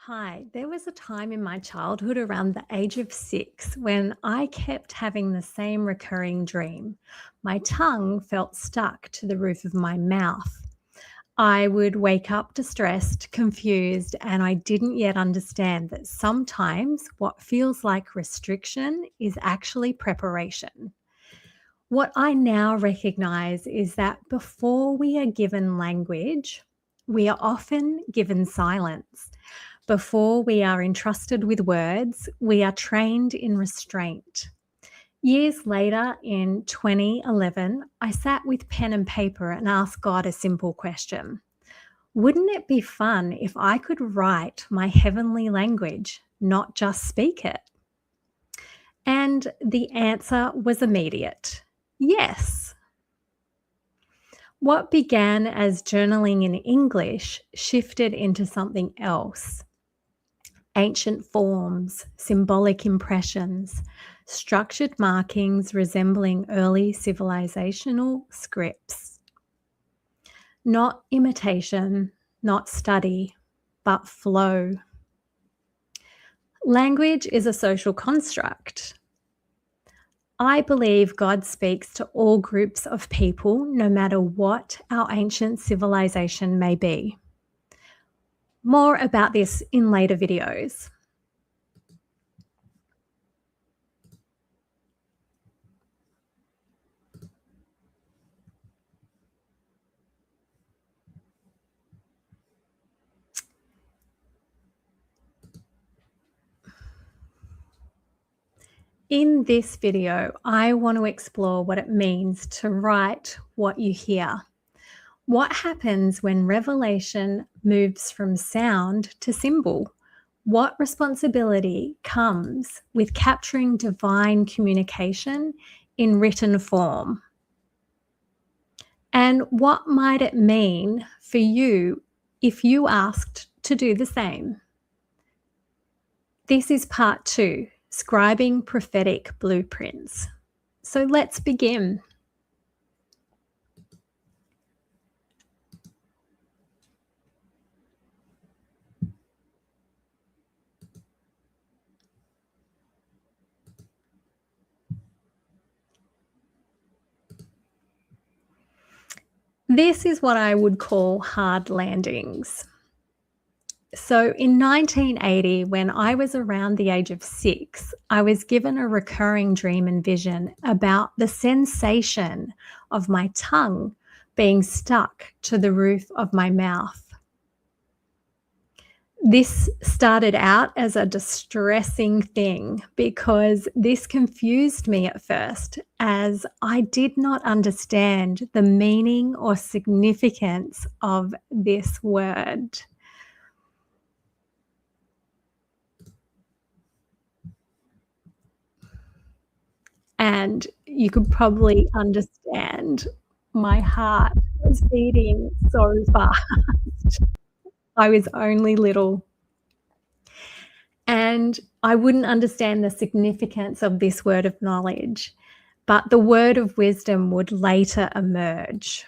Hi, there was a time in my childhood around the age of 6 when I kept having the same recurring dream. My tongue felt stuck to the roof of my mouth. I would wake up distressed, confused, and I didn't yet understand that sometimes what feels like restriction is actually preparation. What I now recognize is that before we are given language, we are often given silence. Before we are entrusted with words, we are trained in restraint. Years later, in 2011, I sat with pen and paper and asked God a simple question. Wouldn't it be fun if I could write my heavenly language, not just speak it? And the answer was immediate. Yes. What began as journaling in English shifted into something else. Ancient forms, symbolic impressions, structured markings resembling early civilizational scripts. Not imitation, not study, but flow. Language is a social construct. I believe God speaks to all groups of people, no matter what our ancient civilization may be. More about this in later videos. In this video, I want to explore what it means to write what you hear. What happens when revelation moves from sound to symbol? What responsibility comes with capturing divine communication in written form? And what might it mean for you if you asked to do the same? This is part 2, Scribing Prophetic Blueprints. So let's begin. This is what I would call hard landings. So in 1980, when I was around the age of 6, I was given a recurring dream and vision about the sensation of my tongue being stuck to the roof of my mouth. This started out as a distressing thing because this confused me at first, as I did not understand the meaning or significance of this word. And you could probably understand my heart was beating so fast. I was only little. And I wouldn't understand the significance of this word of knowledge, but the word of wisdom would later emerge.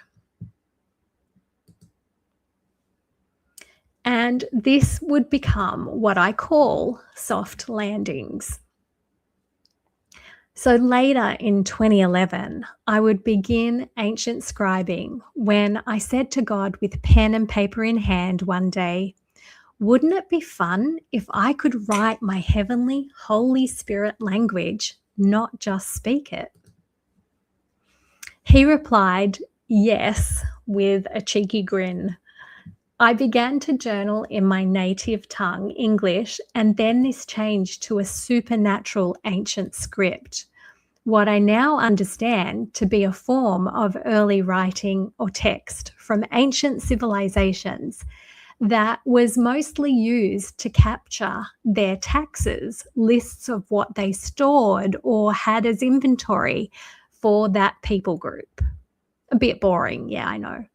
And this would become what I call soft landings. So later in 2011, I would begin ancient scribing when I said to God with pen and paper in hand one day, wouldn't it be fun if I could write my heavenly Holy Spirit language, not just speak it? He replied, yes, with a cheeky grin. I began to journal in my native tongue, English, and then this changed to a supernatural ancient script, what I now understand to be a form of early writing or text from ancient civilizations that was mostly used to capture their taxes, lists of what they stored or had as inventory for that people group. A bit boring, yeah, I know.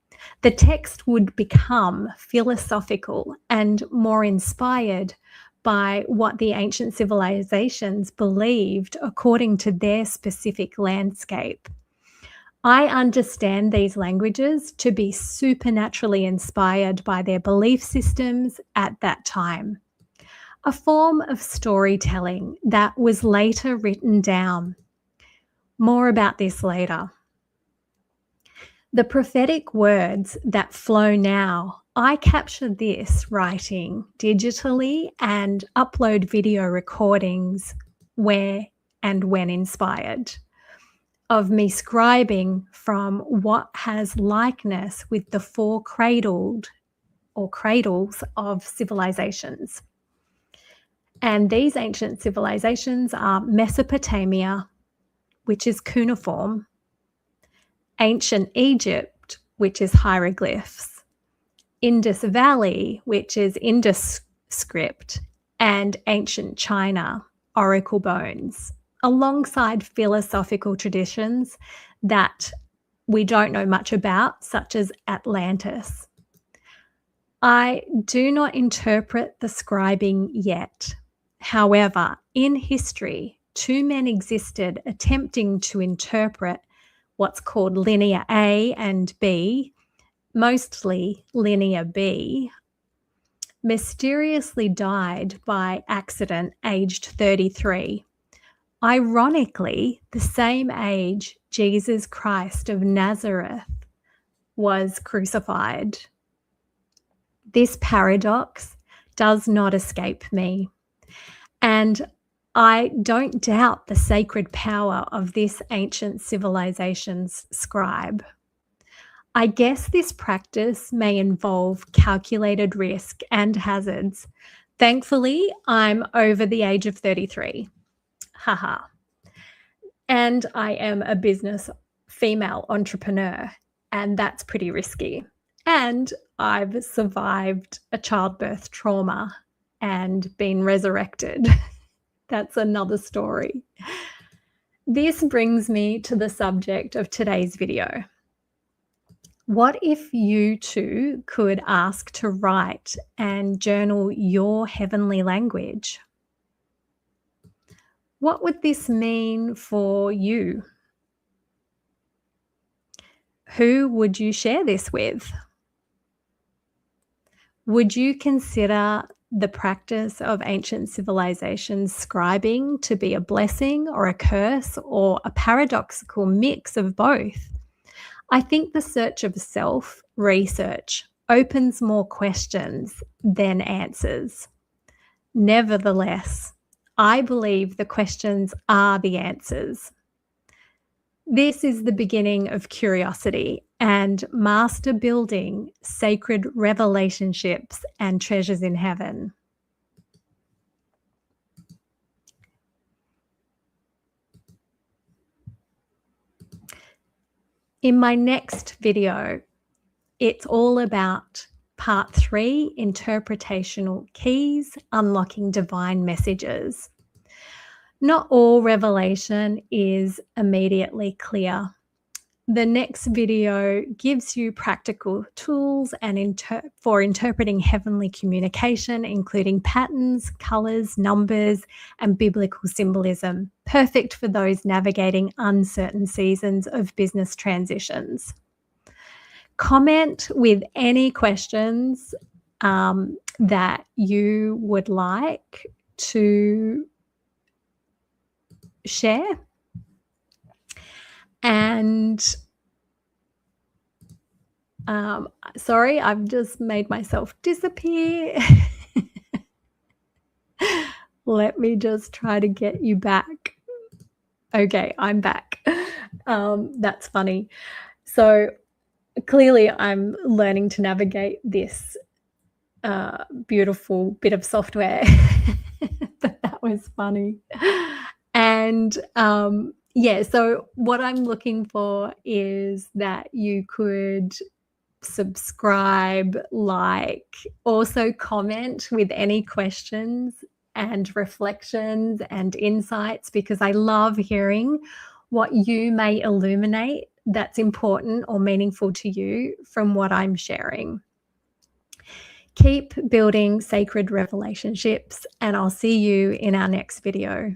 The text would become philosophical and more inspired by what the ancient civilizations believed according to their specific landscape. I understand these languages to be supernaturally inspired by their belief systems at that time. a form of storytelling that was later written down. More about this later. The prophetic words that flow now, I capture this writing digitally and upload video recordings where and when inspired, of me scribing from what has likeness with the four cradled or cradles of civilizations. And these ancient civilizations are Mesopotamia, which is cuneiform, ancient Egypt, which is hieroglyphs, Indus Valley, which is Indus script, and ancient China, oracle bones, alongside philosophical traditions that we don't know much about, such as Atlantis. I do not interpret the scribing yet. However, in history, two men existed attempting to interpret what's called linear A and B, mostly linear B, mysteriously died by accident aged 33. Ironically, the same age Jesus Christ of Nazareth was crucified. This paradox does not escape me, and I don't doubt the sacred power of this ancient civilization's scribe. I guess this practice may involve calculated risk and hazards. Thankfully, I'm over the age of 33. Haha. And I am a business female entrepreneur, and that's pretty risky. And I've survived a childbirth trauma and been resurrected. That's another story. This brings me to the subject of today's video. What if you too could ask to write and journal your heavenly language? What would this mean for you? Who would you share this with? Would you consider the practice of ancient civilizations scribing to be a blessing or a curse or a paradoxical mix of both? I think the search of self research opens more questions than answers. Nevertheless, I believe the questions are the answers. This is the beginning of curiosity and master building sacred relationships and treasures in heaven. In my next video, it's all about part 3, interpretational keys, unlocking divine messages. Not all revelation is immediately clear. The next video gives you practical tools and for interpreting heavenly communication, including patterns, colors, numbers, and biblical symbolism, perfect for those navigating uncertain seasons of business transitions. Comment with any questions that you would like to share. And sorry, I've just made myself disappear. Let me just try to get you back. Okay, I'm back. That's funny. So clearly I'm learning to navigate this beautiful bit of software. But that was funny. And yeah, so what I'm looking for is that you could subscribe, like, also comment with any questions and reflections and insights, because I love hearing what you may illuminate that's important or meaningful to you from what I'm sharing. Keep building sacred relationships, and I'll see you in our next video.